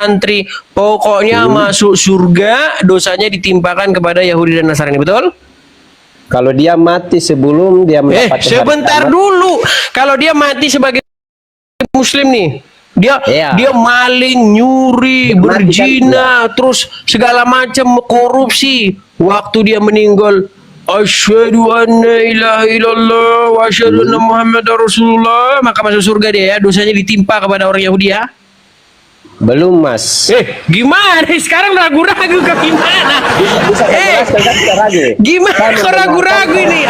santri, pokoknya masuk surga, dosanya ditimpakan kepada Yahudi dan Nasrani, betul? Kalau dia mati sebelum dia mendapatkan sebentar dulu. Kalau dia mati sebagai Muslim nih, dia maling, nyuri, berzina, terus segala macam korupsi. Waktu dia meninggal, asyhadu anna ilaha illallah wa asyhadu anna Muhammadar Rasulullah, maka masuk surga dia ya. Dosanya ditimpa kepada orang Yahudi ya. Belum, Mas. Gimana? Sekarang ragu-ragu ke gimana? Bisa ragu. Gimana kok ragu-ragu ini?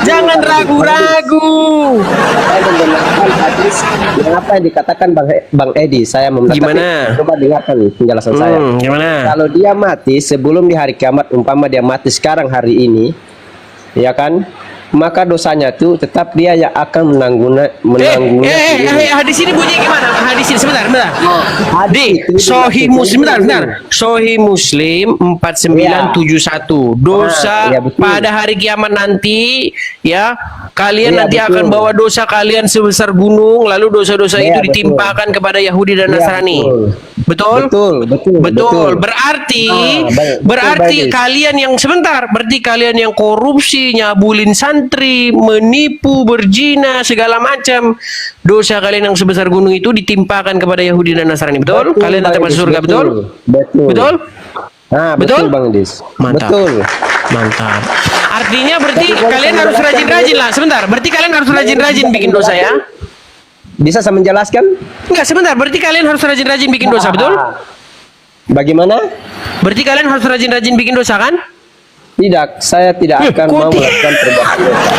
Jangan ragu-ragu. Saya membenarkan hadis yang apa yang dikatakan Bang Edi. Saya Gimana? Coba dengarkan penjelasan saya. Gimana? Kalau dia mati sebelum di hari kiamat, umpama dia mati sekarang hari ini, ya kan? Maka dosanya tuh tetap dia yang akan menanggungnya. Hadis ini bunyi gimana? Hadis ini sebentar. Di Sahih Muslim, sebentar. Sahih Muslim 4971. Dosa pada hari kiamat nanti ya, kalian nanti akan bawa dosa kalian sebesar gunung, lalu dosa-dosa itu ditimpakan kepada Yahudi dan Nasrani. Betul. Berarti kalian yang berarti kalian yang korupsi, nyabulin santri, menipu, berzina, segala macam, dosa kalian yang sebesar gunung itu ditimpakan kepada Yahudi dan Nasrani. Betul? Kalian nanti masuk surga, betul? Betul? Betul, Bang Dis. Mantap. Mantap. Artinya berarti kalian harus rajin-rajin lah. Sebentar, berarti kalian harus rajin-rajin bikin dosa ya. Bisa saya menjelaskan? Enggak, sebentar. Berarti kalian harus rajin-rajin bikin dosa, betul? Bagaimana? Berarti kalian harus rajin-rajin bikin dosa, kan? Tidak, saya tidak akan mau melakukan perbuatan dosa.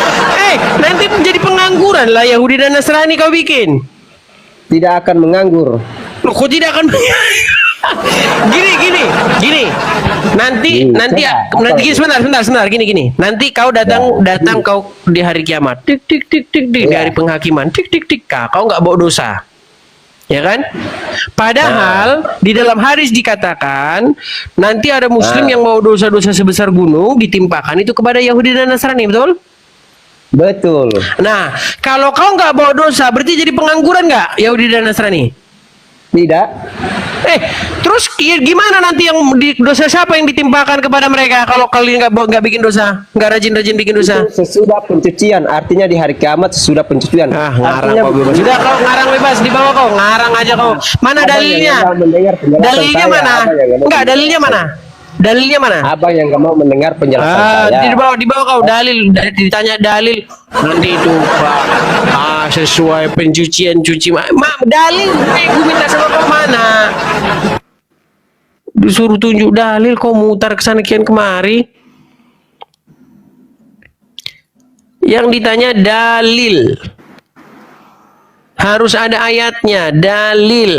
Nanti menjadi pengangguran lah Yahudi dan Nasrani kau bikin. Tidak akan menganggur. Loh, kok tidak akan gini. Nanti sebentar. Gini. Nanti kau datang kau di hari kiamat. Tik di hari penghakiman. Tik. Kau nggak bawa dosa. Ya kan? Padahal di dalam hadis dikatakan nanti ada muslim yang bawa dosa-dosa sebesar gunung ditimpakan itu kepada Yahudi dan Nasrani, betul? Betul. Nah, kalau kau nggak bawa dosa berarti jadi pengangguran nggak Yahudi dan Nasrani? Tidak. Terus gimana nanti yang dosa siapa yang ditimpakan kepada mereka kalau kalian nggak bikin dosa, nggak rajin-rajin bikin dosa? Itu sesudah pencucian, artinya di hari kiamat sesudah pencucian. Ngarang kau bebas. Sudah kau ngarang bebas, dibawa kau, ngarang aja kau. Mana dalilnya? Dalilnya mana? Enggak, dalilnya mana? Dalilnya mana? Abang yang nggak mau mendengar penjelasan saya. Dibawa kau dalil, ditanya dalil nanti itu Pak. Sesuai pencucian cuci dalil gue minta sama kau mana? Disuruh tunjuk dalil kau mutar kesana kian kemari. Yang ditanya dalil. Harus ada ayatnya, dalil.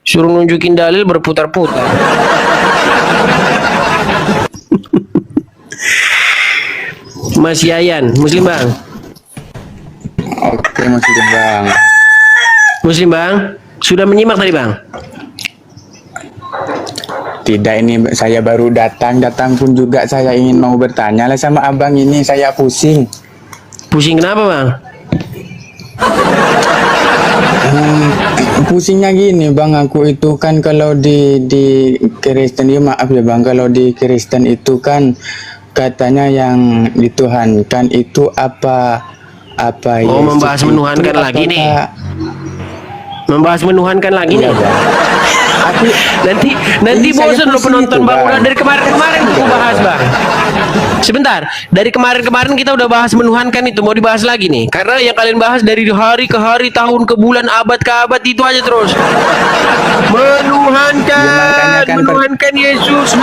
Suruh nunjukin dalil berputar-putar. Mas Yayan, Muslim Bang. Oke, Muslim Bang. Muslim Bang, sudah menyimak tadi Bang? Tidak, ini saya baru datang pun juga saya ingin mau bertanya lah sama abang ini, saya pusing. Pusing kenapa Bang? Pusingnya gini Bang, aku itu kan kalau di Kristen, ya maaf ya Bang, kalau di Kristen itu kan katanya yang dituhankan itu apa ya? Oh, membahas menuhankan lagi nih. Membahas menuhankan lagi nih. Nanti bosan lo penonton Bang. Udah dari kemarin aku bahas Bang. Sebentar, dari kemarin kita udah bahas menuhankan itu, mau dibahas lagi nih. Karena yang kalian bahas dari hari ke hari, tahun ke bulan, abad ke abad itu aja terus. Menuhankan Yesus,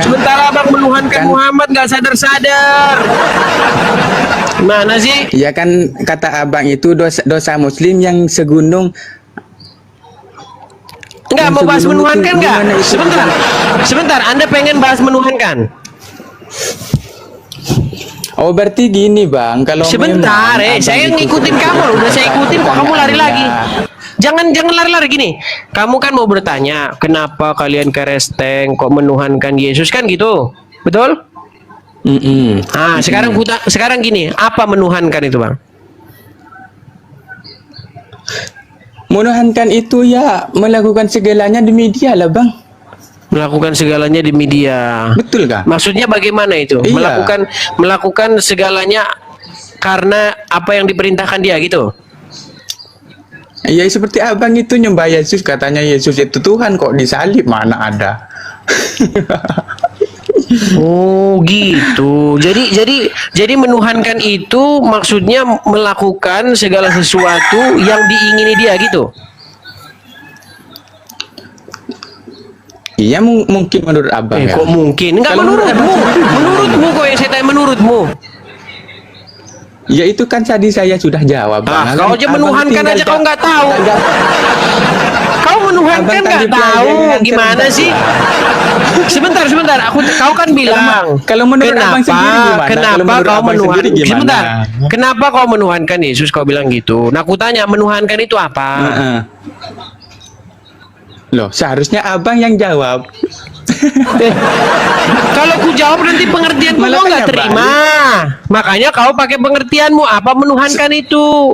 sementara Bang menuhankan Muhammad nggak sadar-sadar. Mana sih? Ya kan kata abang itu dosa muslim yang segunung. Enggak mau bahas menuhankan enggak? Sebentar, Anda pengen bahas menuhankan? Oh, berarti gini Bang, kalau sebentar, saya ngikutin kamu, udah saya ikutin kok kamu lari lagi. Jangan lari-lari gini. Kamu kan mau bertanya, kenapa kalian Kristen kok menuhankan Yesus kan gitu? Betul? Nah, sekarang gini, apa menuhankan itu Bang? Menuhankan itu ya melakukan segalanya di media lah bang. Melakukan segalanya di media. Betul kah? Maksudnya bagaimana itu? Iya. Melakukan segalanya karena apa yang diperintahkan dia gitu. Ya seperti abang itu nyembah Yesus, katanya Yesus itu Tuhan, kok disalib mana ada. Oh gitu. Jadi menuhankan itu maksudnya melakukan segala sesuatu yang diingini dia gitu. Iya mungkin menurut abang ya. Kok mungkin? Enggak, Kalau menurut menurutmu. abang sendiri gimana? Menurutmu kok yang saya tanya menurutmu. Ya itu kan tadi saya sudah jawab bang. Kau aja Abang menuhankan tinggal aja kau nggak tahu. Tangga- Kau menuhankan Abang nggak tadi tahu belajar gimana dengan sih? Sebentar. Kau kan bilang. Kalau menurut abang sendiri gimana? Kalau Kenapa menurut kau abang menuhankan? sendiri gimana? Sebentar. Kenapa kau menuhankan Yesus? Kau bilang gitu. Nah, aku tanya menuhankan itu apa? Heeh. Loh, seharusnya abang yang jawab. Kalau ku jawab nanti pengertianmu Malah kau nggak tanya terima. Makanya kau pakai pengertianmu apa menuhankan itu.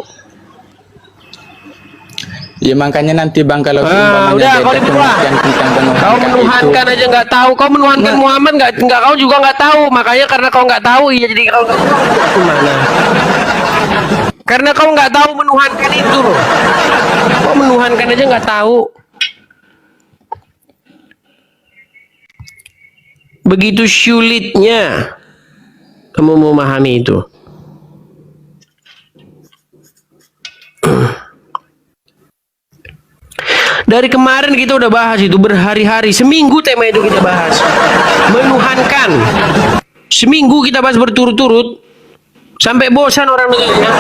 Ya makanya nanti bang kalau umpamanya Udah beda kau libur lah. pengertian tentang penuhankan Kau menuhankan itu. aja nggak tahu. Kau menuhankan Nggak. Muhammad nggak kau juga nggak tahu. Makanya karena kau nggak tahu, iya jadi kau nggak tahu gimana. Karena kau nggak tahu menuhankan itu loh. Kau menuhankan aja nggak tahu. Begitu sulitnya kamu memahami itu. Dari kemarin kita udah bahas itu berhari-hari, seminggu tema itu kita bahas. Menuhankan. Seminggu kita bahas berturut-turut sampai bosan orang dengarnya.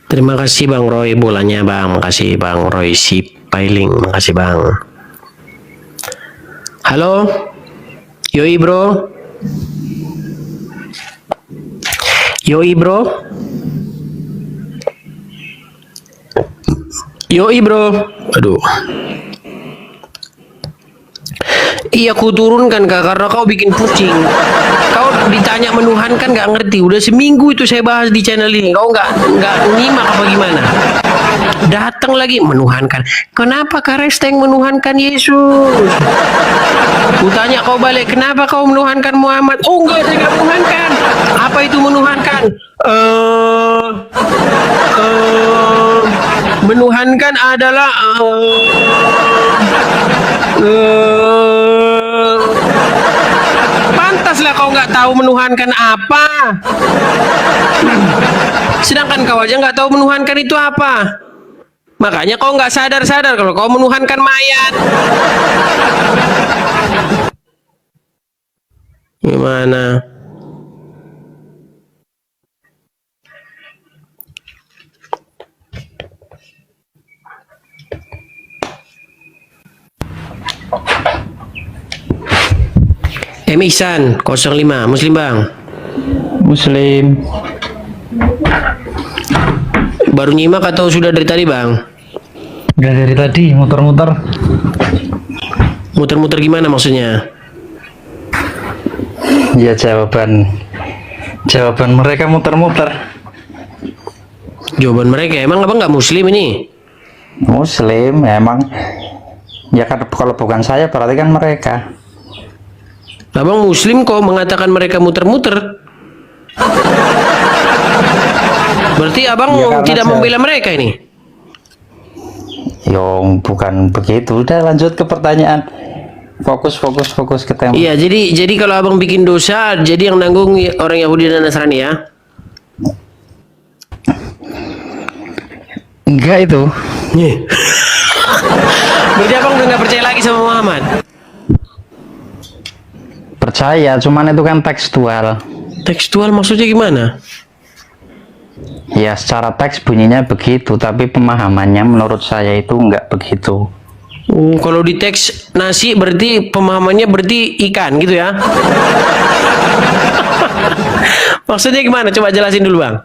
Terima kasih Bang Roy bolanya Bang. Makasih Bang Roy si Pailing. Makasih Bang. Halo. Yoi bro. Yoi bro. Yoi bro. Aduh. Iya ku turunkan kak karena kau bikin pusing. Kau ditanya menuhankan nggak ngerti. Udah seminggu itu saya bahas di channel ini. Kau nggak nyimak apa gimana? Datang lagi menuhankan. Kenapa Kak Resteng menuhankan Yesus? Ku tanya kau balik. Kenapa kau menuhankan Muhammad? Oh enggak, saya nggak menuhankan. Apa itu menuhankan? Menuhankan adalah pantaslah kau nggak tahu menuhankan apa. Sedangkan kau aja nggak tahu menuhankan itu apa. Makanya kau nggak sadar-sadar kalau kau menuhankan mayat. Gimana? Ihsan 05 Muslim Bang. Muslim. Baru nyimak atau sudah dari tadi Bang? Udah dari tadi muter-muter. Muter-muter gimana maksudnya? Ya jawaban mereka muter-muter. Jawaban mereka emang abang nggak Muslim ini? Muslim emang. Ya kan kalau bukan saya berarti kan mereka. Abang Muslim kok mengatakan mereka muter-muter? Berarti abang Ya, karena tidak saya- membela mereka ini? Yong bukan begitu. Udah lanjut ke pertanyaan. Fokus ke tema. Iya, jadi kalau abang bikin dosa, jadi yang nanggung orang Yahudi dan Nasrani ya? Enggak itu. Berarti abang udah nggak percaya lagi sama Muhammad? Percaya, cuman itu kan tekstual. Tekstual maksudnya gimana? Ya secara teks bunyinya begitu, tapi pemahamannya menurut saya itu enggak begitu. Oh, kalau di teks nasi berarti pemahamannya berarti ikan gitu ya? Maksudnya gimana? Coba jelasin dulu bang.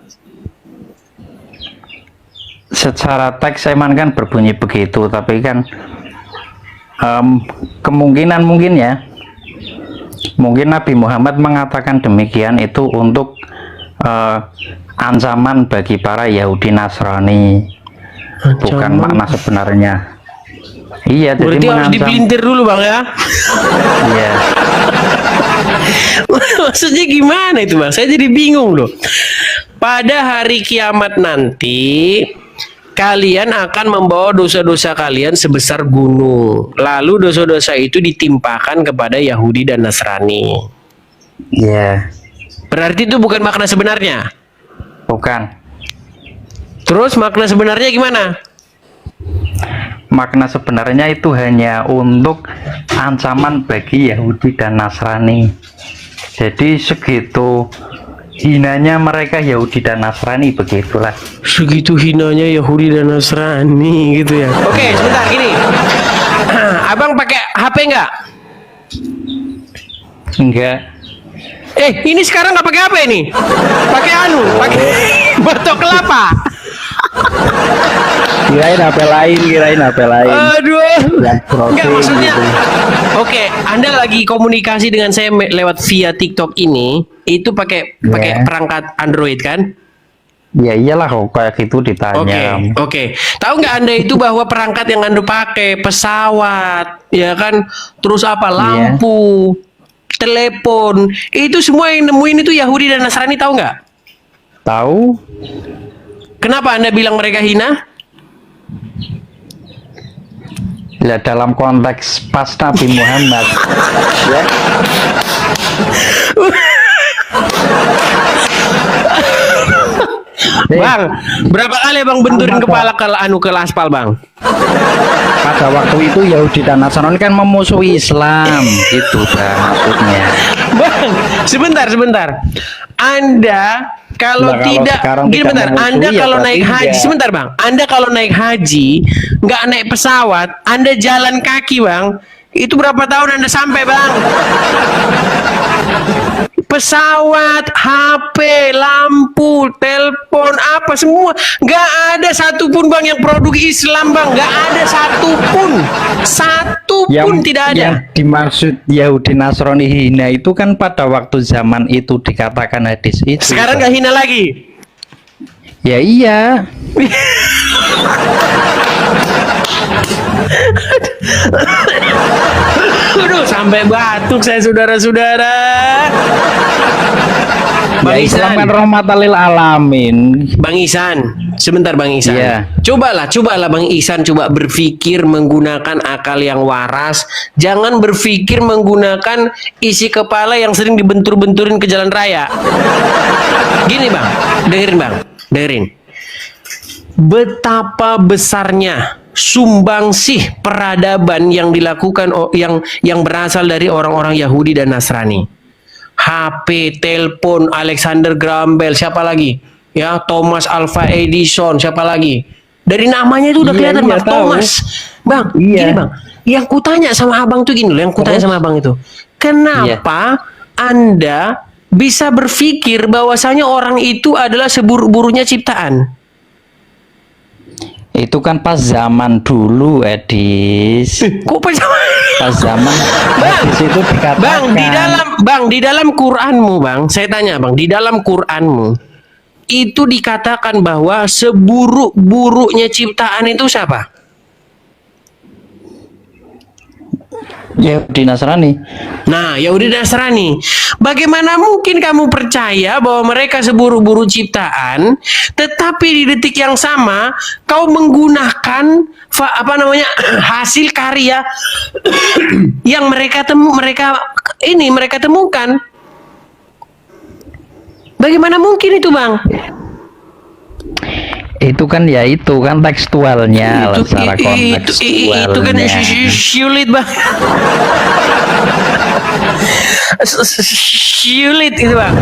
Secara teks emang kan berbunyi begitu, tapi kan kemungkinan mungkin ya, mungkin Nabi Muhammad mengatakan demikian itu untuk ancaman bagi para Yahudi Nasrani, bukan makna sebenarnya. Iya, jadi Berarti harus mengancam. dipelintir dulu bang ya? Iya. Maksudnya gimana itu bang? Saya jadi bingung loh. Pada hari kiamat nanti, kalian akan membawa dosa-dosa kalian sebesar gunung. Lalu dosa-dosa itu ditimpakan kepada Yahudi dan Nasrani. Iya. Berarti itu bukan makna sebenarnya. Bukan. Terus makna sebenarnya gimana? Makna sebenarnya itu hanya untuk ancaman bagi Yahudi dan Nasrani. Jadi segitu hinanya mereka Yahudi dan Nasrani, begitulah. Segitu hinanya Yahudi dan Nasrani gitu ya. Oke, sebentar gini. Abang pakai HP nggak? Enggak. Ini sekarang nggak pakai HP nih. Pakai pakai batok kelapa. Kirain HP lain. Aduh. Yang Enggak browsing maksudnya. gitu. Oke, Anda lagi komunikasi dengan saya lewat via TikTok ini, itu pakai Ya. perangkat Android kan? Ya iyalah kok kayak gitu ditanya. Oke. Tahu nggak Anda itu bahwa perangkat yang Anda pakai pesawat, ya kan? Terus apa lampu, telepon, itu semua yang nemuin itu Yahudi dan Nasrani, tahu nggak? Tahu? Kenapa Anda bilang mereka hina? Ya dalam konteks pas Nabi Muhammad. Ya. Bang, berapa kali Bang benturin kepala ke aspal, Bang? Pada waktu itu Yahudi dan Nasrani kan memusuhi Islam, gitu Bang maksudnya. Bang, sebentar. Anda kalau Nah, kalau tidak sekarang gini tidak bentar, memusuhi, Anda ya kalau berarti naik haji, enggak. sebentar Bang. Anda kalau naik haji, nggak naik pesawat, Anda jalan kaki, Bang. Itu berapa tahun Anda sampai, Bang? Pesawat, HP, lampu, telepon, apa semua, nggak ada satupun Bang yang produk Islam, Bang. Nggak ada satupun tidak ada. Yang dimaksud Yahudi Nasrani hina itu kan pada waktu zaman itu dikatakan hadis itu. Sekarang nggak hina lagi. Ya iya. Aduh, sampai batuk saya saudara-saudara. Bang Ya Islam Isan, kan rahmatan lil alamin. Bang Isan, sebentar Bang Isan. Iya. Cobalah Bang Isan coba berpikir menggunakan akal yang waras. Jangan berpikir menggunakan isi kepala yang sering dibentur-benturin ke jalan raya. Gini Bang, dengerin. Betapa besarnya sumbangsih peradaban yang dilakukan yang berasal dari orang-orang Yahudi dan Nasrani. HP, telepon, Alexander Graham Bell, siapa lagi? Ya, Thomas Alva Edison, siapa lagi? Dari namanya itu udah Iya, kelihatan iya, Bang, tahu. Thomas. Bang, Iya. gini Bang. Yang kutanya sama Abang tuh gini loh, yang kutanya sama Abang itu. Kenapa Anda bisa berpikir bahwasanya orang itu adalah seburuk-buruknya ciptaan? Itu kan pas zaman dulu, Edis. Kok Pas zaman hadis itu dikatakan. di dalam Qur'anmu, Bang, saya tanya, Bang, di dalam Qur'anmu itu dikatakan bahwa seburuk-buruknya ciptaan itu siapa? Yahudi Nasrani. Nah, Yahudi dan Nasrani. Bagaimana mungkin kamu percaya bahwa mereka seburuk-buruk ciptaan, tetapi di detik yang sama kau menggunakan hasil karya yang mereka temukan? Bagaimana mungkin itu, Bang? Itu kan ya itu kan tekstualnya lah, secara kontekstualnya. itu kan sulit bang. Sulit itu bang.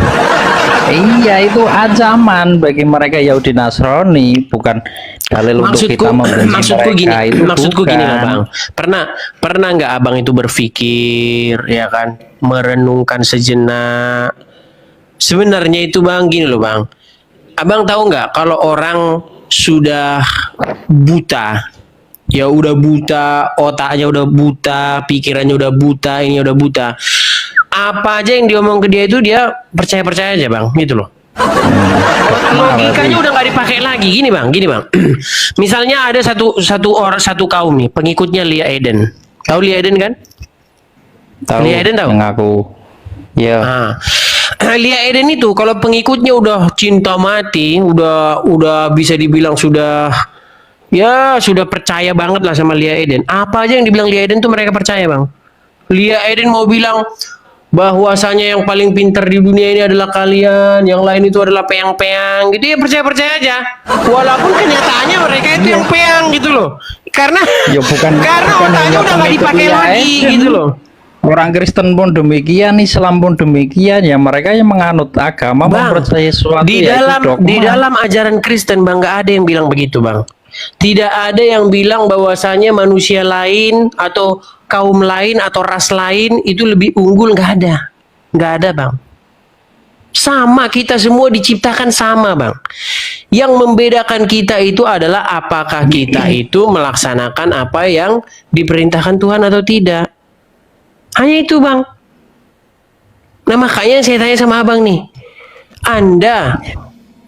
Iya, itu ancaman bagi mereka Yahudi Nasrani, bukan dalil untuk kita membenci mereka. Maksudku gini lah bang. Pernah nggak abang itu berpikir ya kan, merenungkan sejenak. Sebenarnya itu bang gini loh bang. Abang tahu nggak kalau orang sudah buta, ya udah buta, otaknya udah buta, pikirannya udah buta, ini udah buta. Apa aja yang diomong ke dia itu dia percaya aja bang, gitu loh. Logikanya udah nggak dipakai lagi. Gini bang. Misalnya ada satu kaum nih, pengikutnya Lia Eden. Tahu Lia Eden kan? Tahu. Lia Eden tahu? Yang aku. Ya. Lia Eden itu kalau pengikutnya udah cinta mati, udah bisa dibilang sudah percaya banget lah sama Lia Eden. Apa aja yang dibilang Lia Eden tuh mereka percaya bang. Lia Eden mau bilang bahwasanya yang paling pintar di dunia ini adalah kalian, yang lain itu adalah peang-peang, gitu ya, percaya aja. Walaupun kenyataannya mereka itu yang peang gitu loh. Karena karena otaknya udah nggak dipakai lagi gitu loh. Orang Kristen pun demikian, Islam pun demikian, ya mereka yang menganut agama mempercayai sesuatu di dalam ajaran Kristen bang, nggak ada yang bilang begitu bang. Tidak ada yang bilang bahwasanya manusia lain atau kaum lain atau ras lain itu lebih unggul, nggak ada bang. Sama, kita semua diciptakan sama bang. Yang membedakan kita itu adalah apakah kita itu melaksanakan apa yang diperintahkan Tuhan atau tidak. Hanya itu bang. Nah makanya saya tanya sama abang nih, Anda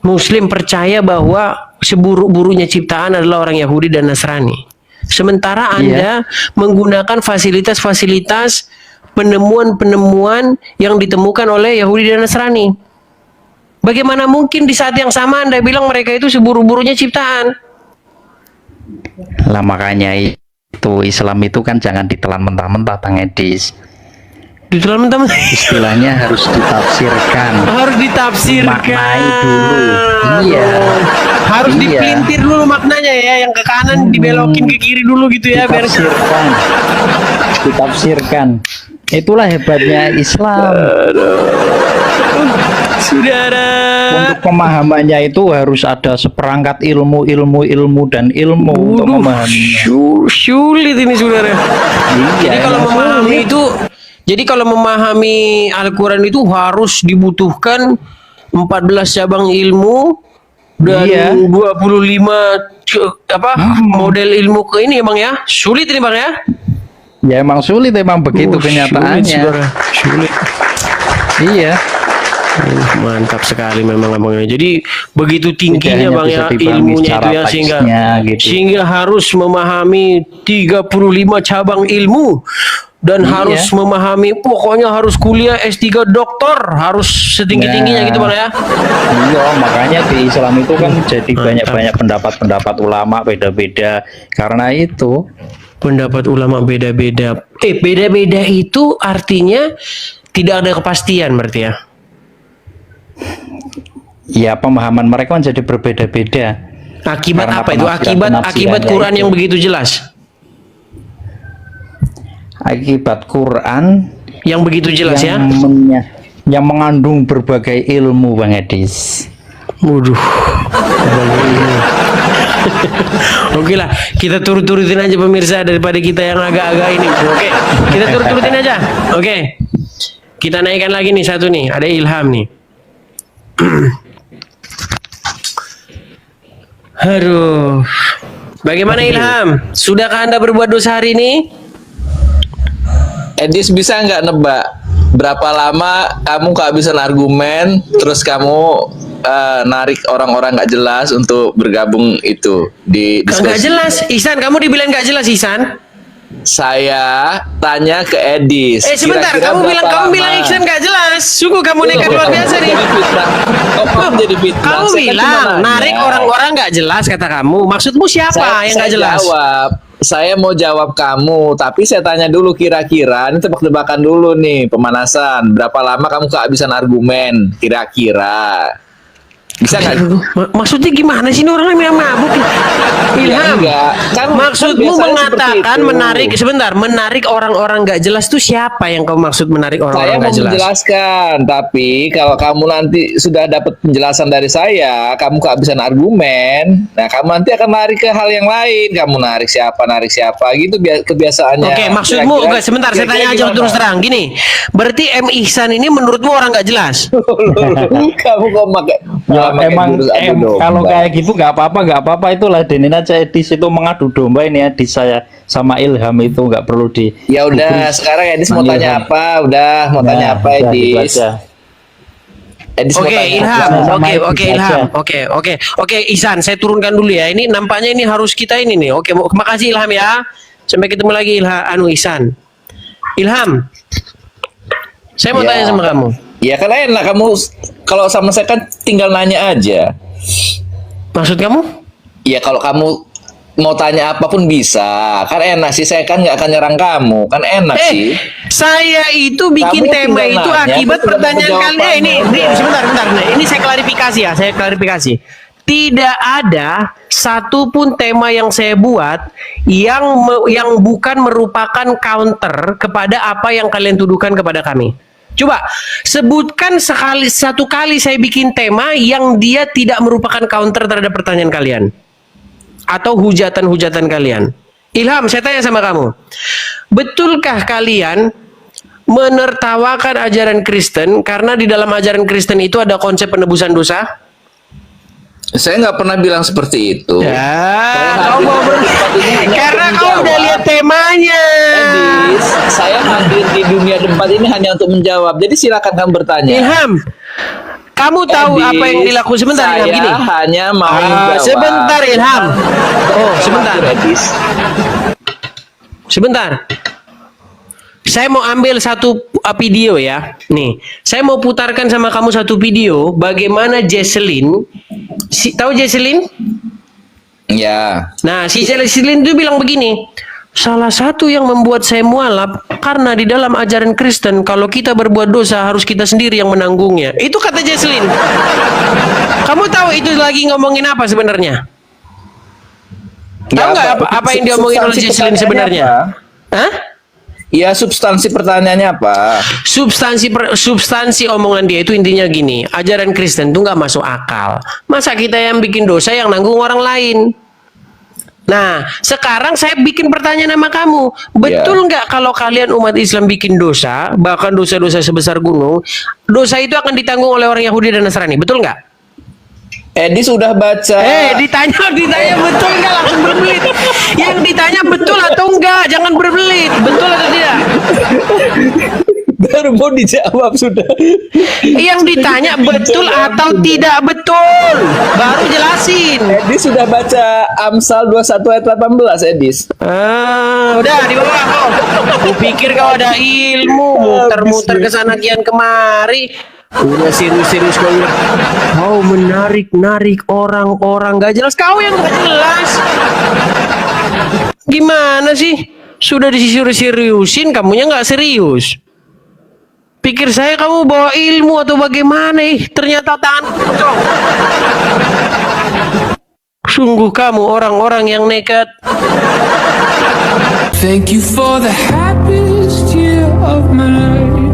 Muslim percaya bahwa seburuk-buruknya ciptaan adalah orang Yahudi dan Nasrani, sementara Anda menggunakan fasilitas-fasilitas penemuan-penemuan yang ditemukan oleh Yahudi dan Nasrani. Bagaimana mungkin di saat yang sama Anda bilang mereka itu seburuk-buruknya ciptaan? Lah makanya itu Islam itu kan jangan ditelan mentah-mentah Bang Edis. Ditelan mentah-mentah. Istilahnya harus ditafsirkan. Harus ditafsirkan. Maknai dulu. Iya. Harus dipelintir dulu maknanya ya, yang ke kanan dibelokin ke kiri dulu gitu ya, biar ditafsirkan. Itulah hebatnya Islam. Saudara. Untuk pemahamannya itu harus ada seperangkat ilmu dan ilmu untuk memahaminya. Sulit ini saudara. Iya, jadi kalau memahami Al-Quran itu harus dibutuhkan 14 cabang ilmu dan 25 model ilmu ke ini bang ya. Sulit ini bang ya. Ya emang sulit, emang begitu kenyataannya. Sulit. Iya. Mantap sekali memang abangnya. Jadi begitu tingginya bang ya ilmunya itu ya, sehingga harus memahami 35 cabang ilmu dan harus memahami, pokoknya harus kuliah S3 doktor, harus setinggi-tingginya gitu bang ya. Iya, makanya di Islam itu kan jadi banyak-banyak pendapat ulama beda-beda karena itu. Pendapat ulama beda-beda. Beda-beda itu artinya tidak ada kepastian berarti ya. Ya pemahaman mereka kan jadi berbeda-beda. Akibat karena apa itu? Akibat Quran yang begitu jelas. Akibat Quran yang begitu jelas ya. Yang mengandung berbagai ilmu Bang Edis. Waduh. Oke lah, kita turut-turutin aja pemirsa daripada kita yang agak-agak ini. Oke, kita turut-turutin aja. Oke. Kita naikkan lagi nih satu nih, ada Ilham nih. Aduh. Bagaimana Ilham? Sudahkah Anda berbuat dosa hari ini? Edis bisa nggak nebak berapa lama kamu kehabisan argumen terus kamu narik orang-orang nggak jelas untuk bergabung itu di diskusi? Nggak jelas, Ihsan. Kamu dibilang nggak jelas, Ihsan. Saya tanya ke Edis. Sebentar, kamu bilang Ihsan nggak jelas. Sungguh kamu nekat luar biasa nih. Jadi fitnah. Kamu bilang narik orang-orang nggak jelas kata kamu. Maksudmu siapa yang nggak jelas? Saya mau jawab kamu, tapi saya tanya dulu kira-kira, ini tebak-tebakan dulu nih, pemanasan. Berapa lama kamu kehabisan argumen, kira-kira? Bisa nggak? Maksudnya gimana sih ini orang yang mabuk? Ilham, enggak. Kan maksudmu biasanya seperti mengatakan itu. menarik orang-orang nggak jelas tuh siapa yang kau maksud menarik Saya orang-orang mau nggak jelas? menjelaskan, tapi kalau kamu nanti sudah dapat penjelasan dari saya, kamu kehabisan argumen, nah kamu nanti akan lari ke hal yang lain. Kamu narik siapa gitu kebiasaannya. Oke, maksudmu Kira-kira- enggak sebentar, saya kira-kira tanya aja gimana? terus terang. Gini, berarti M Ihsan ini menurutmu orang nggak jelas? Kamu kok pakai Ya, pakai emang jurus adu domba. kalau kayak gitu nggak apa-apa itulah denin aja Edis itu mengadu domba ini Edis saya sama Ilham itu nggak perlu di. Ya udah, sekarang Edis mau Manggil tanya Ilham. apa? Udah, mau Nah, tanya apa udah, gitu Edis? aja. Edis mau Oke, tanya Ilham. apa? Sama Oke, Idris oke, aja. Ilham. Oke, Ihsan, saya turunkan dulu ya. Ini nampaknya ini harus kita ini nih. Oke, makasih Ilham ya. Sampai ketemu lagi Ihsan. Ilham. Saya mau Ya. tanya sama kamu. Ya kan enak kamu kalau sama saya kan tinggal nanya aja. Maksud kamu? Ya kalau kamu mau tanya apapun bisa. Kan enak sih, saya kan nggak akan nyerang kamu. Kan enak sih. Saya itu bikin Kamu tema tinggal itu nanya, akibat terus pertanyaan dapat kalian. Ini jawabannya, sebentar. Nih. Ini saya klarifikasi ya. Saya klarifikasi. Tidak ada satupun tema yang saya buat yang bukan merupakan counter kepada apa yang kalian tuduhkan kepada kami. Coba sebutkan satu kali saya bikin tema yang dia tidak merupakan counter terhadap pertanyaan kalian atau hujatan-hujatan kalian. Ilham, saya tanya sama kamu. Betulkah kalian menertawakan ajaran Kristen karena di dalam ajaran Kristen itu ada konsep penebusan dosa? Saya nggak pernah bilang seperti itu. Ya, Saya kau mau hadir di tempat ini hanya karena untuk kau udah menjawab. lihat temanya. Edis, saya hadir di dunia debat ini hanya untuk menjawab. Jadi silakan kamu bertanya. Ilham, kamu tahu Edis, apa yang dilakukan sebentar saya Ilham gini? hanya mau menjawab. Sebentar Ilham. Oh, sebentar. Edis. Sebentar. Saya mau ambil satu video ya. Nih, saya mau putarkan sama kamu satu video bagaimana Jesselyn, tahu Jesselyn? Ya. Nah, si Jesselyn itu bilang begini, salah satu yang membuat saya mualaf karena di dalam ajaran Kristen kalau kita berbuat dosa harus kita sendiri yang menanggungnya. Itu kata Jesselyn. Kamu tahu itu lagi ngomongin apa sebenarnya? Tahu nggak apa yang diomongin oleh Substansi Jesselyn sebenarnya? pertanyaannya Hah? Ya, substansi pertanyaannya apa? Substansi omongan dia itu intinya gini, ajaran Kristen itu nggak masuk akal. Masa kita yang bikin dosa yang nanggung orang lain? Nah, sekarang saya bikin pertanyaan sama kamu, betul nggak kalau kalian umat Islam bikin dosa, bahkan dosa-dosa sebesar gunung, dosa itu akan ditanggung oleh orang Yahudi dan Nasrani, betul nggak? Edis sudah baca. Ditanya betul nggak langsung berbelit. Yang ditanya betul atau enggak, jangan berbelit, betul atau tidak? Baru mau dijawab sudah. Yang ditanya betul atau tidak betul, baru jelasin. Edis sudah baca Amsal 21 ayat 18, Edis. Udah di bawah kau. Kupikir kau ada ilmu, muter-muter ke sana kian kemari. Udah serius-serius kau bilang, kau menarik-narik orang-orang gak jelas. Kau yang gak jelas. Gimana sih? Sudah diseriusin, kamunya gak serius. Pikir saya kamu bawa ilmu atau bagaimana? Ternyata tangan kosong. Sungguh kamu orang-orang yang nekat. Thank you for the happiest year of my life.